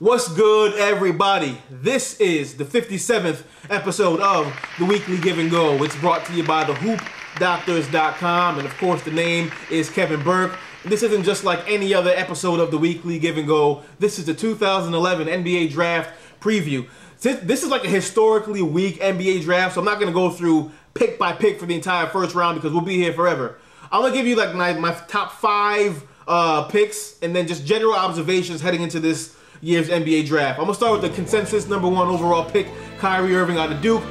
What's good, everybody? This is the 57th episode of the Weekly Give and Go. It's brought to you by thehoopdoctors.com, and of course the name is Kevin Burke. This isn't just like any other episode of the Weekly Give and Go. This is the 2011 NBA Draft preview. This is like a historically weak NBA draft, so I'm not going to go through pick by pick for the entire first round because we'll be here forever. I'm going to give you like my top 5 picks and then just general observations heading into this year's NBA draft. I'm going to start with the consensus number 1 overall pick, Kyrie Irving out of Duke.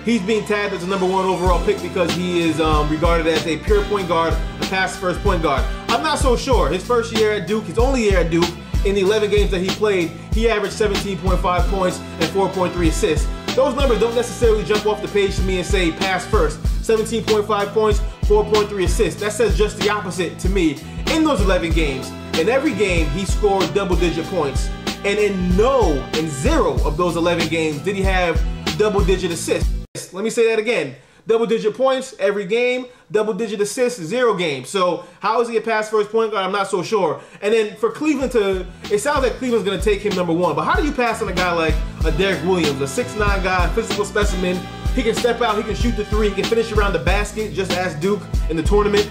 He's being tagged as the number 1 overall pick because he is regarded as a pure point guard, a pass-first point guard. I'm not so sure. His first year at Duke, his only year at Duke, in the 11 games that he played, he averaged 17.5 points and 4.3 assists. Those numbers don't necessarily jump off the page to me and say pass first. 17.5 points, 4.3 assists. That says just the opposite to me. In those 11 games, in every game, he scored double-digit points. And in 0 of those 11 games did he have double-digit assists. Let me say that again. Double-digit points every game, double-digit assists, 0 games. So how is he a pass-first point guard? I'm not so sure. And then for Cleveland it sounds like Cleveland's going to take him number 1. But how do you pass on a guy like a Derek Williams, a 6'9" guy, physical specimen? He can step out, he can shoot the 3, he can finish around the basket, just as Duke in the tournament.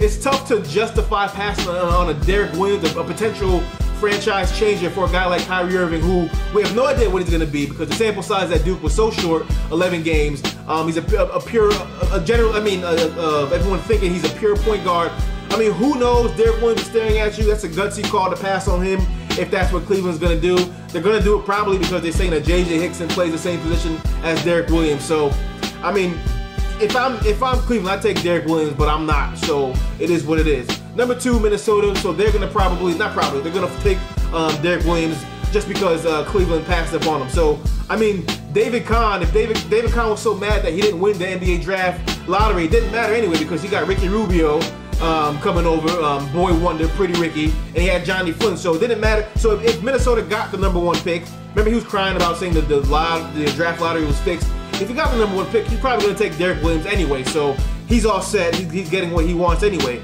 It's tough to justify passing on a Derek Williams, a potential franchise changer for a guy like Kyrie Irving, who we have no idea what he's going to be because the sample size at Duke was so short, 11 games. He's everyone thinking he's a pure point guard. I mean, who knows? Derek Williams is staring at you. That's a gutsy call to pass on him if that's what Cleveland's going to do. They're going to do it probably because they're saying that J.J. Hickson plays the same position as Derek Williams. So, I mean, if I'm Cleveland, I take Derek Williams, but I'm not. So it is what it is. Number 2, Minnesota. So they're going to they're going to take Derek Williams just because Cleveland passed up on him. So, I mean, David Kahn, if David Kahn was so mad that he didn't win the NBA draft lottery, it didn't matter anyway because he got Ricky Rubio coming over, boy wonder, pretty Ricky, and he had Johnny Flynn, so it didn't matter. So if Minnesota got the number 1 pick, remember he was crying about saying that the draft lottery was fixed. If he got the number 1 pick, he's probably going to take Derek Williams anyway, so he's all set. He's getting what he wants anyway.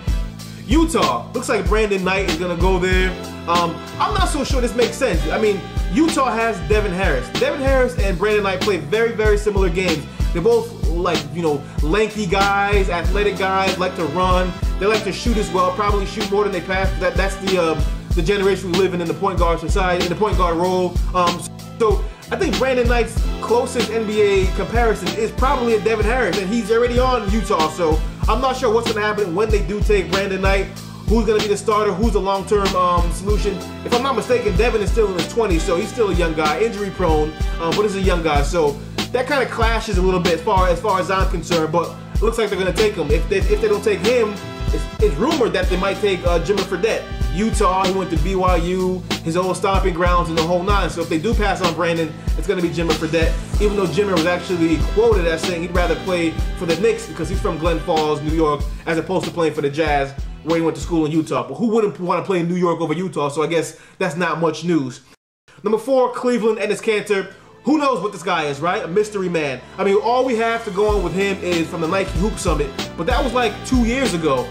Utah, looks like Brandon Knight is going to go there. I'm not so sure this makes sense. I mean, Utah has Devin Harris. Devin Harris and Brandon Knight play very, very similar games. They're both lanky guys, athletic guys, like to run. They like to shoot as well, probably shoot more than they pass. That's the generation we live in the point guard society, in the point guard role. So I think Brandon Knight's closest NBA comparison is probably a Devin Harris, and he's already on Utah. So I'm not sure what's going to happen when they do take Brandon Knight. Who's going to be the starter? Who's the long-term solution? If I'm not mistaken, Devin is still in his 20s, so he's still a young guy, injury-prone, but he's a young guy. So that kind of clashes a little bit as far as I'm concerned, but it looks like they're going to take him. If they don't take him, it's rumored that they might take Jimmer Fredette. Utah, he went to BYU, his old stomping grounds and the whole 9. So if they do pass on Brandon, it's going to be Jimmer Fredette, even though Jimmer was actually quoted as saying he'd rather play for the Knicks because he's from Glen Falls, New York, as opposed to playing for the Jazz, where he went to school in Utah. But who wouldn't want to play in New York over Utah? So I guess that's not much news. Number 4, Cleveland, Enes Kanter. Who knows what this guy is, right? A mystery man. I mean, all we have to go on with him is from the Nike Hoop Summit, but that was like 2 years ago.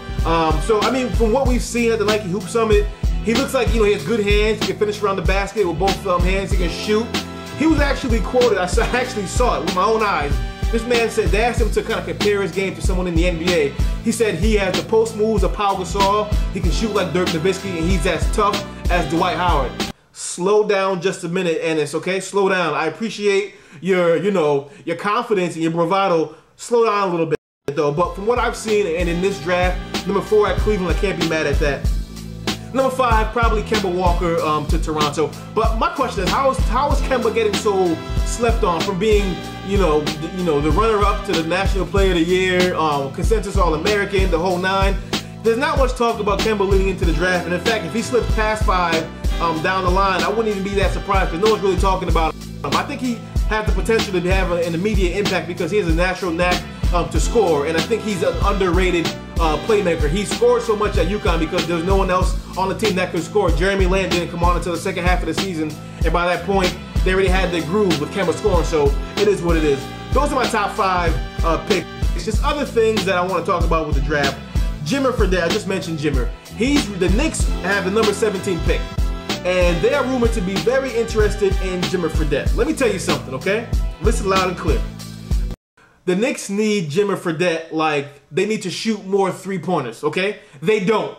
So, I mean, from what we've seen at the Nike Hoop Summit, he looks like, he has good hands. He can finish around the basket with both hands. He can shoot. He was actually quoted, I actually saw it with my own eyes. This man said, they asked him to kind of compare his game to someone in the NBA. He said he has the post moves of Pau Gasol. He can shoot like Dirk Nowitzki, and he's as tough as Dwight Howard. Slow down just a minute, Enes, okay? Slow down. I appreciate your confidence and your bravado. Slow down a little bit, though. But from what I've seen, and in this draft, number 4 at Cleveland, I can't be mad at that. Number 5, probably Kemba Walker to Toronto. But my question is, how is Kemba getting so slept on from being, the runner-up to the National Player of the Year, consensus All-American, the whole 9? There's not much talk about Kemba leading into the draft, and in fact, if he slips past 5 down the line, I wouldn't even be that surprised because no one's really talking about him. I think he has the potential to have an immediate impact because he has a natural knack to score, and I think he's an underrated playmaker. He scored so much at UConn because there's no one else on the team that could score. Jeremy Lamb didn't come on until the second half of the season, and by that point, they already had their groove with Kemba scoring, so it is what it is. Those are my top 5 picks. It's just other things that I want to talk about with the draft. Jimmer Fredette, I just mentioned Jimmer. The Knicks have the number 17 pick. and they are rumored to be very interested in Jimmer Fredette. Let me tell you something, okay? Listen loud and clear. The Knicks need Jimmer Fredette like they need to shoot more three-pointers, okay? They don't.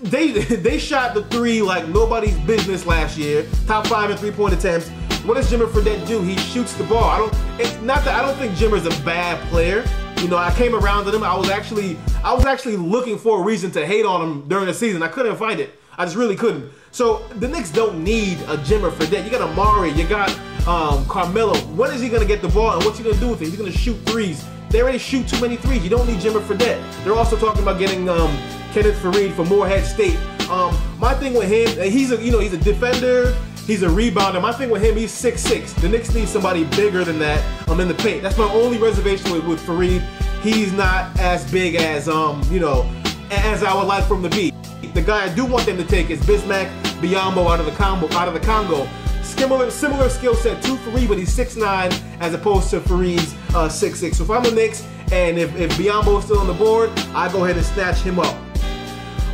They shot the three like nobody's business last year. Top 5 in three-point attempts. What does Jimmer Fredette do? He shoots the ball. I don't think Jimmer's a bad player. You know, I came around to him. I was actually looking for a reason to hate on him during the season. I couldn't find it. I just really couldn't. So the Knicks don't need a Jimmer Fredette. You got Amari. You got Carmelo. When is he gonna get the ball and what's he gonna do with it? He's gonna shoot threes. They already shoot too many threes. You don't need Jimmer Fredette. They're also talking about getting Kenneth Faried from Morehead State. My thing with him, he's a defender. He's a rebounder. My thing with him, he's 6'6". The Knicks need somebody bigger than that in the paint. That's my only reservation with Faried. He's not as big as as I would like for him to be. The guy I do want them to take is Bismack Biyombo out of the Congo. Similar skill set to Faried, but he's 6'9" as opposed to Faried's 6'6". So if I'm the Knicks and if Biyombo is still on the board, I go ahead and snatch him up.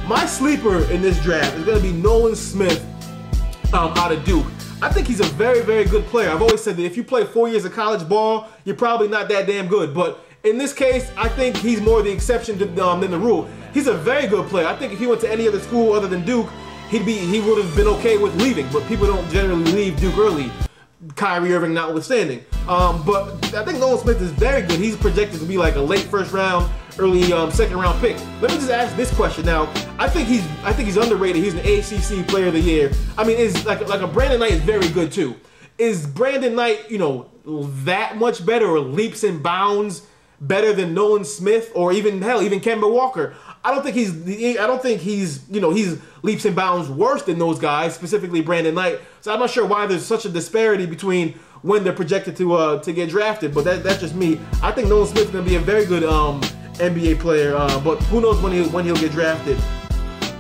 My sleeper in this draft is going to be Nolan Smith out of Duke. I think he's a very, very good player. I've always said that if you play 4 years of college ball, you're probably not that damn good. But in this case, I think he's more the exception than the rule. He's a very good player. I think if he went to any other school other than Duke, he would have been okay with leaving. But people don't generally leave Duke early, Kyrie Irving notwithstanding. But I think Nolan Smith is very good. He's projected to be like a late first round, early second round pick. Let me just ask this question now. I think he's underrated. He's an ACC Player of the Year. I mean, is like a Brandon Knight is very good too. Is Brandon Knight, that much better or leaps and bounds better than Nolan Smith or even Kemba Walker? I don't think he's leaps and bounds worse than those guys, specifically Brandon Knight. So I'm not sure why there's such a disparity between when they're projected to get drafted. But that's just me. I think Nolan Smith's gonna be a very good NBA player, but who knows when he'll get drafted.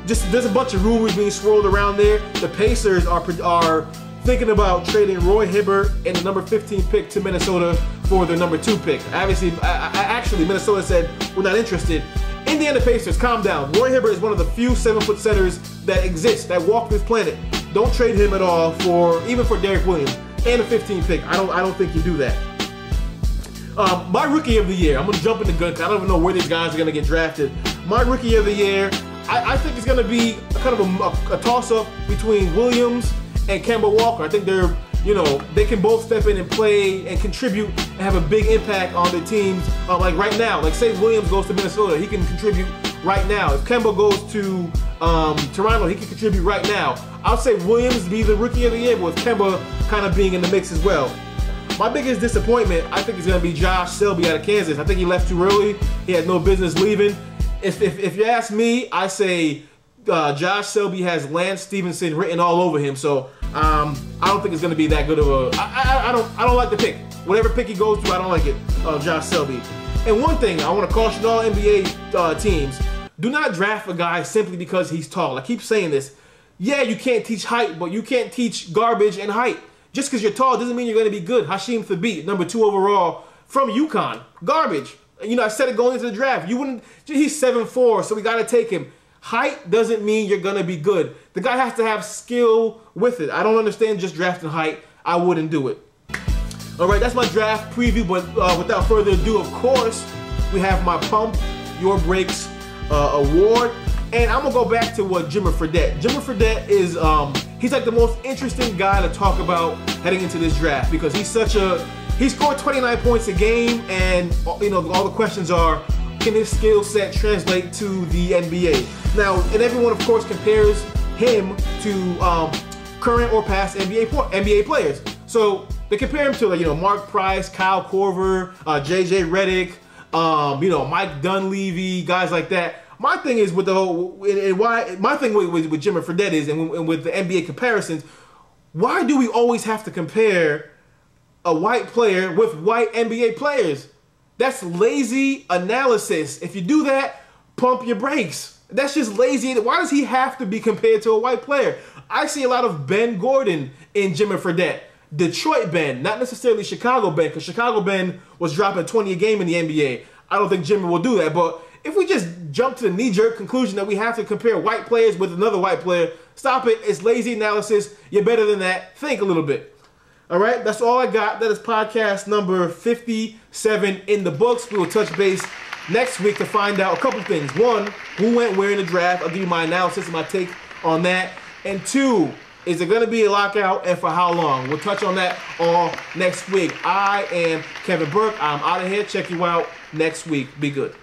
There's a bunch of rumors being swirled around there. The Pacers are thinking about trading Roy Hibbert and the number 15 pick to Minnesota for their number 2 pick. Actually, Minnesota said we're not interested. Indiana Pacers, calm down. Roy Hibbert is one of the few 7-foot centers that exist, that walk this planet. Don't trade him at all even for Derek Williams and a 15 pick. I don't think you do that. My rookie of the year, I'm gonna jump in the gun. I don't even know where these guys are gonna get drafted. My rookie of the year, I think it's gonna be kind of a toss-up between Williams and Kemba Walker. I think they can both step in and play and contribute and have a big impact on their teams. Like right now, like say Williams goes to Minnesota, he can contribute right now. If Kemba goes to Toronto, he can contribute right now. I'll say Williams be the rookie of the year with Kemba kind of being in the mix as well. My biggest disappointment, I think, is going to be Josh Selby out of Kansas. I think he left too early. He had no business leaving. If you ask me, I say Josh Selby has Lance Stevenson written all over him. So I don't think it's going to be that good of a. I don't like the pick. Whatever pick he goes to, I don't like it. Josh Selby. And one thing I want to caution all NBA teams: do not draft a guy simply because he's tall. I keep saying this. Yeah, you can't teach height, but you can't teach garbage and height. Just because you're tall doesn't mean you're going to be good. Hasheem Thabeet, number 2 overall from UConn. Garbage. I said it going into the draft. He's 7'4", so we got to take him. Height doesn't mean you're going to be good. The guy has to have skill with it. I don't understand just drafting height. I wouldn't do it. All right, that's my draft preview, but without further ado, of course, we have my Pump Your Brakes award. And I'm going to go back to Jimmer Fredette. Jimmer Fredette is, he's like the most interesting guy to talk about heading into this draft because he scored 29 points a game, and all the questions are, can his skill set translate to the NBA? Now, and everyone, of course, compares him to current or past NBA players. So they compare him to Mark Price, Kyle Korver, JJ Redick, Mike Dunleavy, guys like that. My thing is with my thing with Jimmer Fredette is, and with the NBA comparisons, why do we always have to compare a white player with white NBA players? That's lazy analysis. If you do that, pump your brakes. That's just lazy. Why does he have to be compared to a white player? I see a lot of Ben Gordon in Jimmer Fredette. Detroit Ben, not necessarily Chicago Ben, because Chicago Ben was dropping 20 a game in the NBA. I don't think Jimmer will do that, but if we just jump to the knee-jerk conclusion that we have to compare white players with another white player, Stop it. It's lazy analysis. You're better than that. Think a little bit. All right, that's all I got. That is podcast number 57 in the books. We will touch base next week to find out a couple things. One, who went where in the draft. I'll give you my analysis and my take on that. And two, is there going to be a lockout and for how long? We'll touch on that all next week. I am Kevin Burke. I'm out of here. Check you out next week. Be good.